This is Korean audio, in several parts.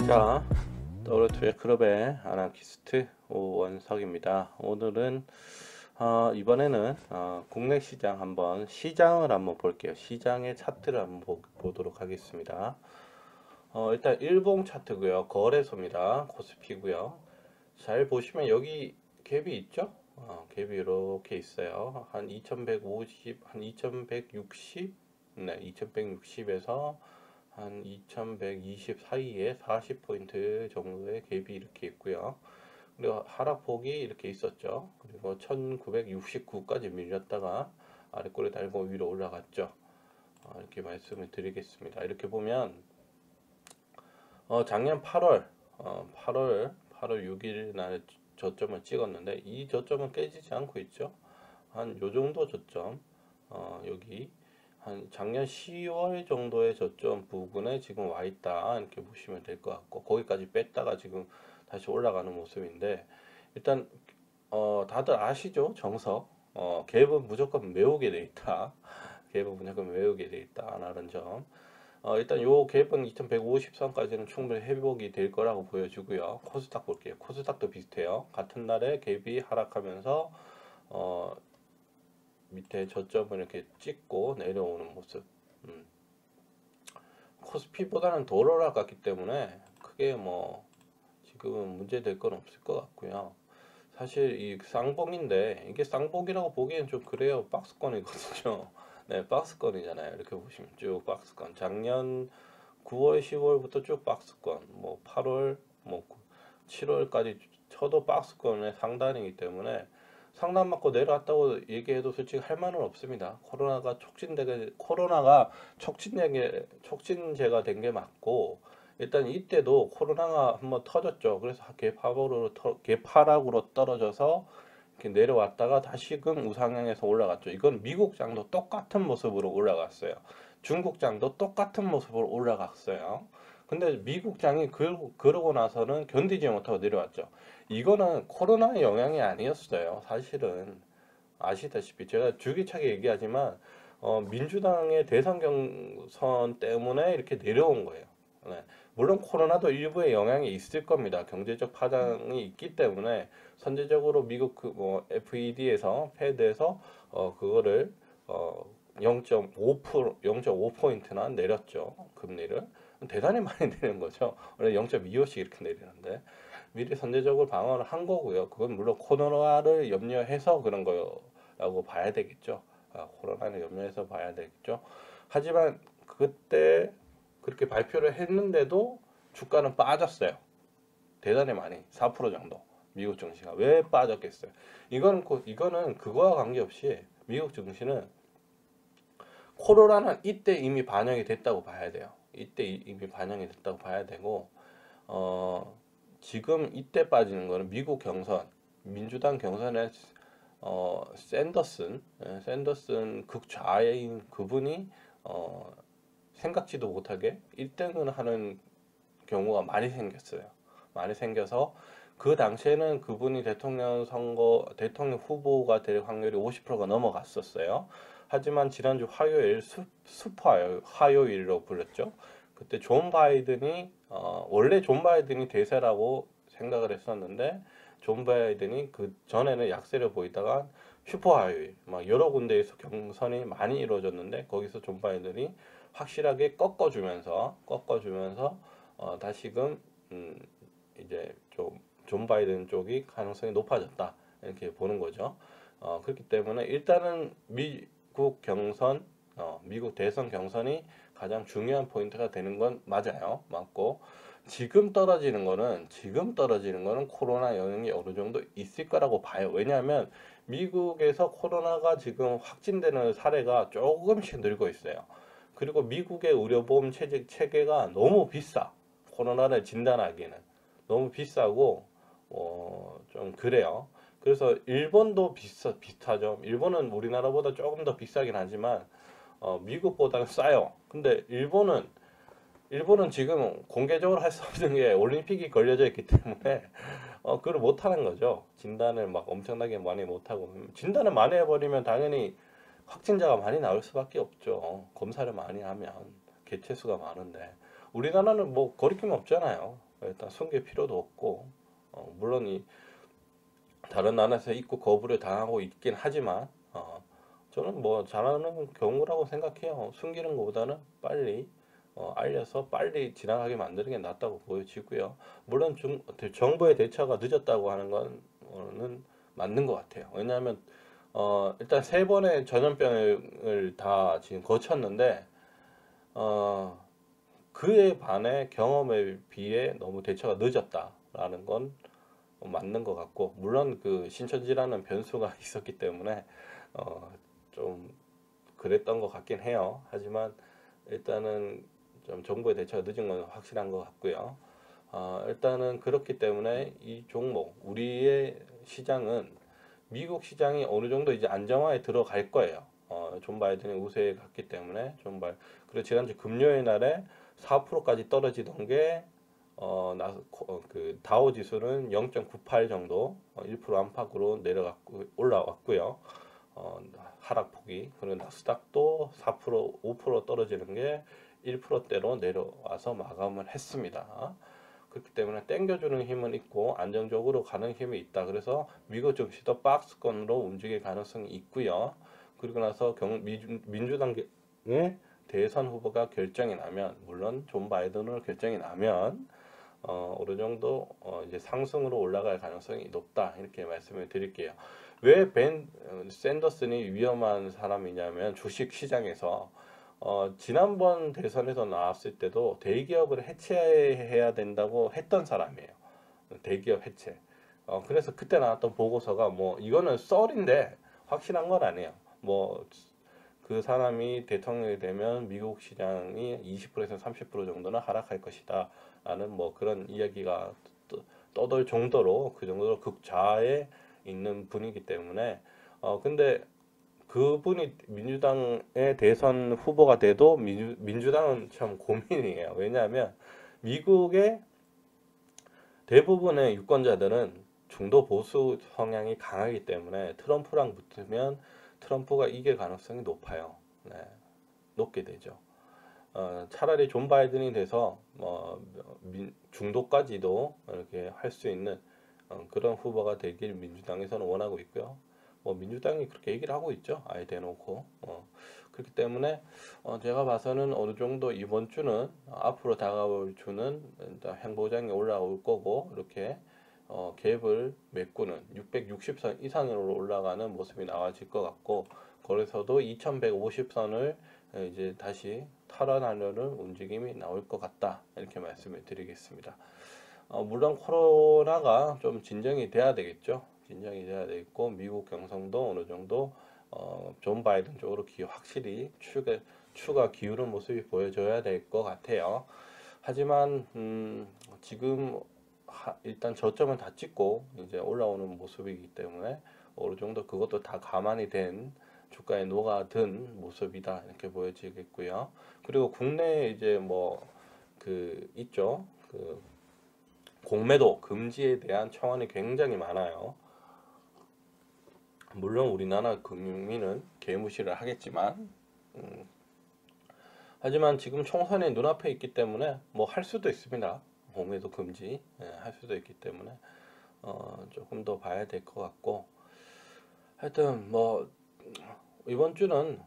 자, 더블유투자 클럽의 아나키스트 오원석입니다. 오늘은 이번에는 국내 시장 시장을 한번 볼게요. 시장의 차트를 한번 보도록 하겠습니다. 일단 일봉 차트고요. 거래소입니다. 코스피고요. 잘 보시면 여기 갭이 있죠? 갭이 이렇게 있어요. 한 2150, 한 2160, 네, 2160에서 한 2120 사이에 40포인트 정도의 갭이 이렇게 있고요. 그리고 하락폭이 이렇게 있었죠. 그리고 1969까지 밀렸다가 아래꼬리 달고 위로 올라갔죠. 이렇게 말씀을 드리겠습니다. 이렇게 보면 작년 8월 6일 날 저점을 찍었는데 이 저점은 깨지지 않고 있죠. 한 요 정도 저점, 여기 한 작년 10월 정도의 저점 부근에 지금 와 있다, 이렇게 보시면 될 것 같고, 거기까지 뺐다가 지금 다시 올라가는 모습인데, 일단 다들 아시죠? 정석, 갭은 무조건 메우게 돼 있다. 갭은 무조건 메우게 돼 있다라는 점. 일단 요 갭은 2150선까지는 충분히 회복이 될 거라고 보여주고요. 코스닥 볼게요. 코스닥도 비슷해요. 같은 날에 갭이 하락하면서 밑에 저점을 이렇게 찍고 내려오는 모습. 코스피보다는 덜 올라갔기 때문에 크게 뭐 지금은 문제 될 건 없을 것 같고요. 사실 이 쌍봉인데, 이게 쌍봉이라고 보기엔 좀 그래요. 박스권이거든요. 네, 박스권이잖아요. 이렇게 보시면 쭉 박스권. 작년 9월, 10월부터 쭉 박스권. 뭐 8월, 뭐 7월까지 쳐도 박스권의 상단이기 때문에 상단 맞고 내려왔다고 얘기해도 솔직히 할 말은 없습니다. 코로나가 촉진제가 된 게 맞고, 일단 이때도 코로나가 한번 터졌죠. 그래서 개파락으로 떨어져서 이렇게 내려왔다가 다시금 우상향해서 올라갔죠. 이건 미국장도 똑같은 모습으로 올라갔어요. 중국장도 똑같은 모습으로 올라갔어요. 근데 미국장이 그러고 나서는 견디지 못하고 내려왔죠. 이거는 코로나의 영향이 아니었어요. 사실은 아시다시피 제가 줄기차게 얘기하지만 민주당의 대선 경선 때문에 이렇게 내려온 거예요. 네. 물론 코로나도 일부의 영향이 있을 겁니다. 경제적 파장이 있기 때문에 선제적으로 미국 FED에서 패드에서 그거를 0.5%, 0.5포인트나 내렸죠. 금리를. 대단히 많이 내리는 거죠. 원래 0.25씩 이렇게 내리는데 미리 선제적으로 방어를 한 거고요. 그건 물론 코로나를 염려해서 그런 거라고 봐야 되겠죠. 코로나를 염려해서 봐야 되겠죠. 하지만 그때 그렇게 발표를 했는데도 주가는 빠졌어요. 대단히 많이, 4% 정도. 미국 증시가 왜 빠졌겠어요? 이거는 그거와 관계없이 미국 증시는 코로나는 이때 이미 반영이 됐다고 봐야 돼요. 이때 이미 반영이 됐다고 봐야 되고, 지금 이때 빠지는 거는 미국 경선, 민주당 경선에 샌더슨 극좌인 그분이 생각지도 못하게 1등을 하는 경우가 많이 생겼어요. 많이 생겨서 그 당시에는 그분이 대통령 후보가 될 확률이 50%가 넘어갔었어요. 하지만 지난주 화요일, 슈퍼 화요일로 불렸죠. 그때 존 바이든이 원래 존 바이든이 대세라고 생각을 했었는데, 존 바이든이 그 전에는 약세를 보이다가 슈퍼 화요일 막 여러 군데에서 경선이 많이 이루어졌는데, 거기서 존 바이든이 확실하게 꺾어주면서 다시금 이제 좀 존 바이든 쪽이 가능성이 높아졌다, 이렇게 보는 거죠. 그렇기 때문에 일단은 미국 경선, 미국 대선 경선이 가장 중요한 포인트가 되는 건 맞아요. 맞고, 지금 떨어지는 거는 코로나 영향이 어느 정도 있을 거라고 봐요. 왜냐하면 미국에서 코로나가 지금 확진되는 사례가 조금씩 늘고 있어요. 그리고 미국의 의료보험 체계가 너무 비싸. 코로나를 진단하기는 너무 비싸고 좀 그래요. 그래서 일본도 비슷하죠. 일본은 우리나라보다 조금 더 비싸긴 하지만 미국보다는 싸요. 근데 일본은 지금 공개적으로 할 수 없는 게 올림픽이 걸려져 있기 때문에 그걸 못 하는 거죠. 진단을 막 엄청나게 많이 못 하고, 진단을 많이 해버리면 당연히 확진자가 많이 나올 수밖에 없죠. 검사를 많이 하면 개체수가 많은데, 우리나라는 뭐 거리낌 없잖아요. 일단 숨길 필요도 없고, 물론 이 다른 나라에서 입국 거부를 당하고 있긴 하지만 저는 뭐 잘하는 경우라고 생각해요. 숨기는 것보다는 빨리 알려서 빨리 지나가게 만드는 게 낫다고 보여지고요. 물론 정부의 대처가 늦었다고 하는 거는 맞는 것 같아요. 왜냐하면 일단 세 번의 전염병을 다 지금 거쳤는데 그에 반해 경험에 비해 너무 대처가 늦었다라는 건 맞는 것 같고, 물론 그 신천지라는 변수가 있었기 때문에 좀 그랬던 것 같긴 해요. 하지만 일단은 좀 정부의 대처가 늦은 건 확실한 것 같고요. 일단은 그렇기 때문에 이 종목, 우리의 시장은 미국 시장이 어느 정도 이제 안정화에 들어갈 거예요. 존 바이든이 우세에 갔기 때문에 그리고 지난주 금요일 날에 4%까지 떨어지던 게 그 다우 지수는 0.98 정도, 1% 안팎으로 내려갔고 올라왔고요. 하락폭이. 그리고 나스닥도 4%, 5% 떨어지는 게 1%대로 내려와서 마감을 했습니다. 그렇기 때문에 땡겨주는 힘은 있고 안정적으로 가는 힘이 있다. 그래서 미국 증시도 박스권으로 움직일 가능성이 있고요. 그리고 나서 민주당의 대선 후보가 결정이 나면, 물론 존 바이든으로 결정이 나면 어느 정도 이제 상승으로 올라갈 가능성이 높다, 이렇게 말씀을 드릴게요. 왜 샌더슨이 위험한 사람이냐면, 주식 시장에서 지난번 대선에서 나왔을 때도 대기업을 해체해야 된다고 했던 사람이에요. 대기업 해체. 그래서 그때 나왔던 보고서가 뭐 이거는 썰인데 확실한 건 아니에요. 뭐 그 사람이 대통령이 되면 미국 시장이 20%에서 30% 정도는 하락할 것이다 라는 뭐 그런 이야기가 떠돌 정도로, 그 정도로 극좌에 있는 분이기 때문에 근데 그분이 민주당의 대선 후보가 돼도 민주당은 참 고민이에요. 왜냐하면 미국의 대부분의 유권자들은 중도 보수 성향이 강하기 때문에 트럼프랑 붙으면 트럼프가 이길 가능성이 높아요. 네, 높게 되죠. 차라리 존 바이든이 돼서 중도까지도 이렇게 할 수 있는 그런 후보가 되길 민주당에서는 원하고 있고요. 뭐 민주당이 그렇게 얘기를 하고 있죠. 아예 대놓고. 그렇기 때문에 제가 봐서는 어느 정도 이번 주는, 앞으로 다가올 주는 일단 행보장이 올라올 거고, 이렇게 갭을 메꾸는 660선 이상으로 올라가는 모습이 나와질 것 같고, 거기서도 2150선을 이제 다시 탈환하려는 움직임이 나올 것 같다, 이렇게 말씀을 드리겠습니다. 물론 코로나가 좀 진정이 돼야 되겠죠. 진정이 돼야 되겠고, 미국 경성도 어느 정도 존 바이든 쪽으로 확실히 추가 기울은 모습이 보여줘야 될 것 같아요. 하지만 지금 일단 저점은 다 찍고 이제 올라오는 모습이기 때문에 어느 정도 그것도 다 감안이 된 주가에 녹아든 모습이다, 이렇게 보여지겠고요. 그리고 국내에 이제 뭐 그 있죠. 그 공매도 금지에 대한 청원이 굉장히 많아요. 물론 우리나라 국민은 개무시를 하겠지만, 하지만 지금 총선이 눈앞에 있기 때문에 뭐 할 수도 있습니다. 공매도 금지 할 수도 있기 때문에 조금 더 봐야 될 것 같고, 하여튼 뭐 이번 주는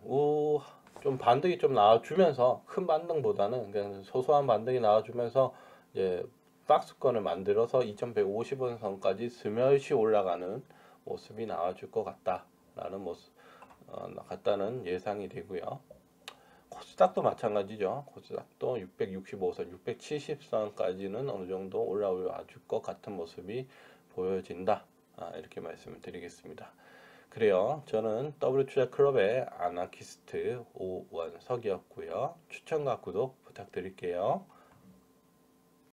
좀 반등이 좀 나와주면서, 큰 반등보다는 그냥 소소한 반등이 나와주면서 이제 박스권을 만들어서 2150원 선까지 스며시 올라가는 모습이 나와줄 것 같다라는 모습 같다는 예상이 되고요. 코스닥도 마찬가지죠. 코스닥도 665선, 670선까지는 어느 정도 올라와 줄 것 같은 모습이 보여진다. 이렇게 말씀을 드리겠습니다. 그래요. 저는 W투자클럽의 아나키스트 오원석이었고요. 추천과 구독 부탁드릴게요.